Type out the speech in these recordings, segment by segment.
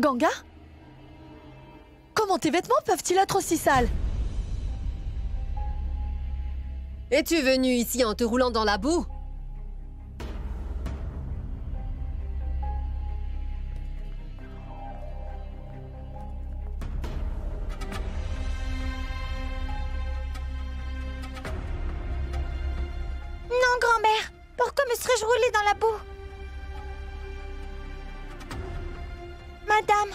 Ganga? Comment tes vêtements peuvent-ils être aussi sales? Es-tu venu ici en te roulant dans la boue? Non, grand-mère. Pourquoi me serais-je roulée dans la boue? Madame,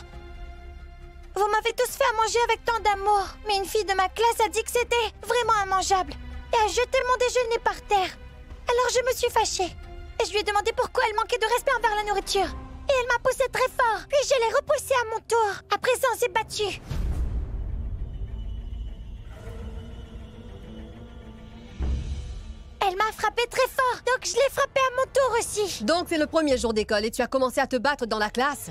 vous m'avez tous fait à manger avec tant d'amour. Mais une fille de ma classe a dit que c'était vraiment immangeable et a jeté mon déjeuner par terre. Alors je me suis fâchée et je lui ai demandé pourquoi elle manquait de respect envers la nourriture. Et elle m'a poussée très fort, puis je l'ai repoussée à mon tour. À présent, on s'est battu. Elle m'a frappée très fort, donc je l'ai frappée à mon tour aussi. Donc c'est le premier jour d'école et tu as commencé à te battre dans la classe?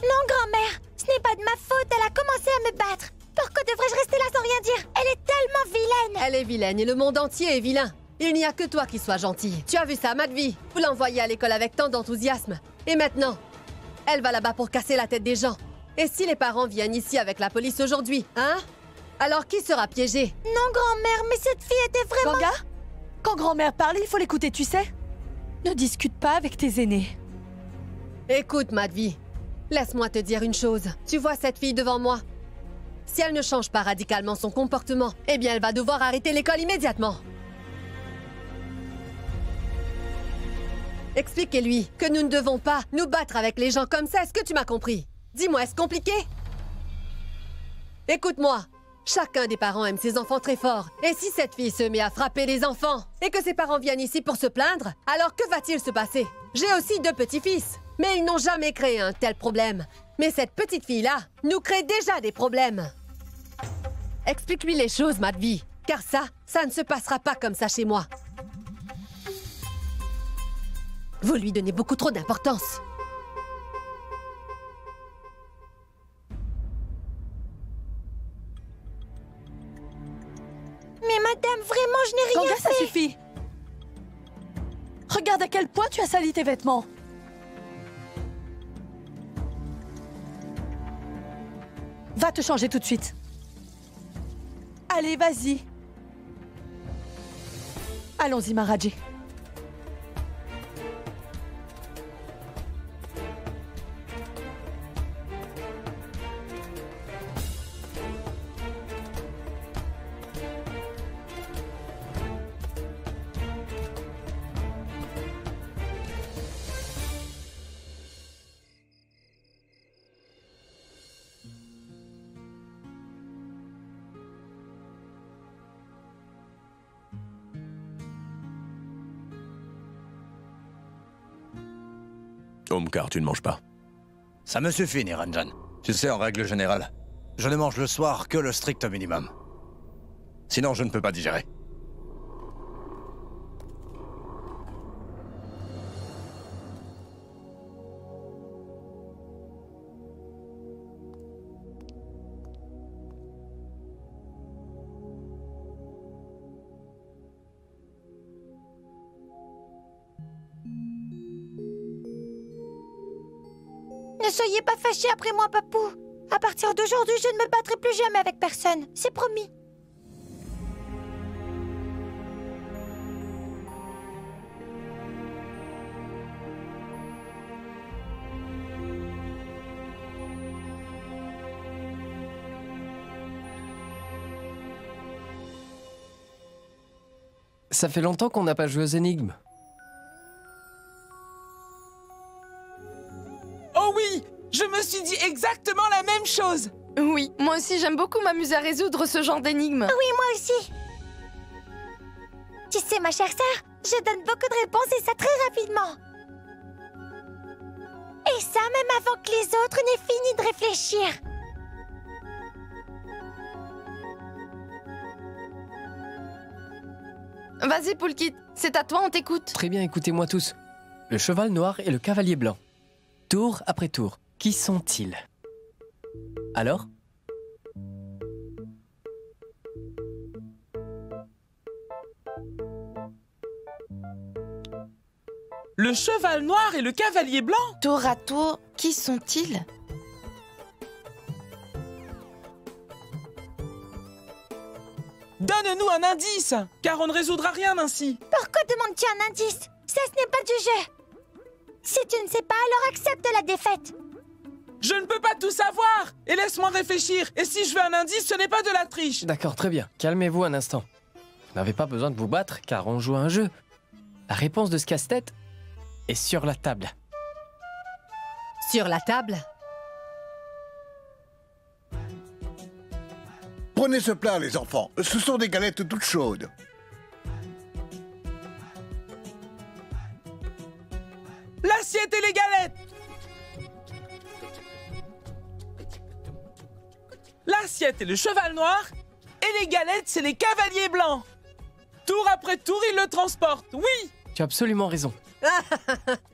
Non, grand-mère, ce n'est pas de ma faute, elle a commencé à me battre. Pourquoi devrais-je rester là sans rien dire? Elle est tellement vilaine. Elle est vilaine et le monde entier est vilain. Il n'y a que toi qui sois gentil. Tu as vu ça, Madvi? Vous l'envoyez à l'école avec tant d'enthousiasme. Et maintenant, elle va là-bas pour casser la tête des gens. Et si les parents viennent ici avec la police aujourd'hui, hein? Alors qui sera piégé? Non, grand-mère, mais cette fille était vraiment... Ganga? Quand grand-mère parle, il faut l'écouter, tu sais? Ne discute pas avec tes aînés. Écoute, Madvi, laisse-moi te dire une chose. Tu vois cette fille devant moi? Si elle ne change pas radicalement son comportement, eh bien elle va devoir arrêter l'école immédiatement. Expliquez-lui que nous ne devons pas nous battre avec les gens comme ça. Est-ce que tu m'as compris? Dis-moi, est-ce compliqué? Écoute-moi. Chacun des parents aime ses enfants très fort. Et si cette fille se met à frapper les enfants et que ses parents viennent ici pour se plaindre, alors que va-t-il se passer? J'ai aussi 2 petits-fils, mais ils n'ont jamais créé un tel problème. Mais cette petite fille-là nous crée déjà des problèmes. Explique-lui les choses, Madvi, car ça ne se passera pas comme ça chez moi. Vous lui donnez beaucoup trop d'importance. Mais madame, vraiment, je n'ai rien Ganga, fait. ça suffit. Regarde à quel point tu as sali tes vêtements. Va te changer tout de suite. Allez, vas-y. Allons-y, Maharaji. Omkar, tu ne manges pas. Ça me suffit, Niranjan. Tu sais, en règle générale, je ne mange le soir que le strict minimum. Sinon, je ne peux pas digérer. Ne soyez pas fâchés après moi, papou. À partir d'aujourd'hui, je ne me battrai plus jamais avec personne. C'est promis. Ça fait longtemps qu'on n'a pas joué aux énigmes. Oh oui! Je me suis dit exactement la même chose! Oui, moi aussi j'aime beaucoup m'amuser à résoudre ce genre d'énigmes. Oui, moi aussi. Tu sais, ma chère sœur, je donne beaucoup de réponses et ça très rapidement. Et ça, même avant que les autres n'aient fini de réfléchir. Vas-y, Poulkit, c'est à toi, on t'écoute. Très bien, écoutez-moi tous. Le cheval noir et le cavalier blanc. Tour après tour, qui sont-ils? Alors? Le le cheval noir et le cavalier blanc. Tour à tour, qui sont-ils? Donne-nous un indice, car on ne résoudra rien ainsi. Pourquoi demandes-tu un indice? Ça, ce n'est pas du jeu. Si tu ne sais pas, alors accepte la défaite. Je ne peux pas tout savoir. Et laisse-moi réfléchir. Et si je veux un indice, ce n'est pas de la triche. D'accord, très bien. Calmez-vous un instant. Vous n'avez pas besoin de vous battre, car on joue à un jeu. La réponse de ce casse-tête est sur la table. Sur la table? Prenez ce plat, les enfants. Ce sont des galettes toutes chaudes. L'assiette et les galettes. L'assiette est le cheval noir et les galettes, c'est les cavaliers blancs. Tour après tour, ils le transportent, oui. Tu as absolument raison.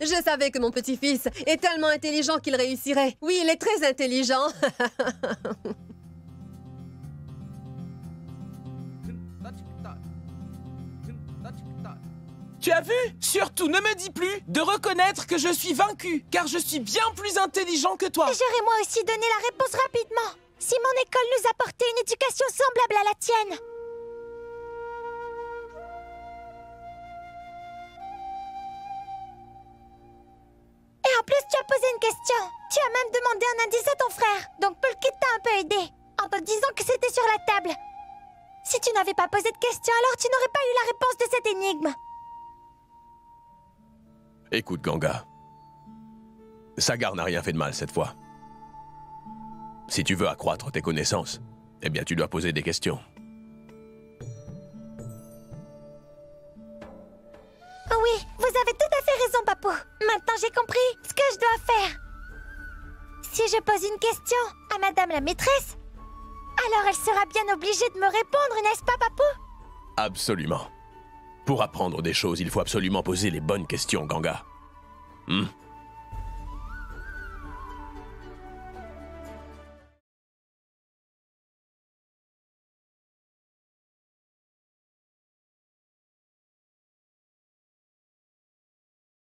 Je savais que mon petit-fils est tellement intelligent qu'il réussirait. Oui, il est très intelligent. Tu as vu? Surtout, ne me dis plus de reconnaître que je suis vaincu, car je suis bien plus intelligent que toi. J'aurais moi aussi donné la réponse rapidement. Si mon école nous apportait une éducation semblable à la tienne. Et en plus, tu as posé une question. Tu as même demandé un indice à ton frère. Donc Pulkit t'a un peu aidé, en te disant que c'était sur la table. Si tu n'avais pas posé de question, alors tu n'aurais pas eu la réponse de cette énigme. Écoute, Ganga. Sagar n'a rien fait de mal cette fois. Si tu veux accroître tes connaissances, eh bien tu dois poser des questions. Oui, vous avez tout à fait raison, Papou. Maintenant, j'ai compris ce que je dois faire. Si je pose une question à Madame la maîtresse, alors elle sera bien obligée de me répondre, n'est-ce pas, Papou? Absolument. Pour apprendre des choses, il faut absolument poser les bonnes questions, Ganga.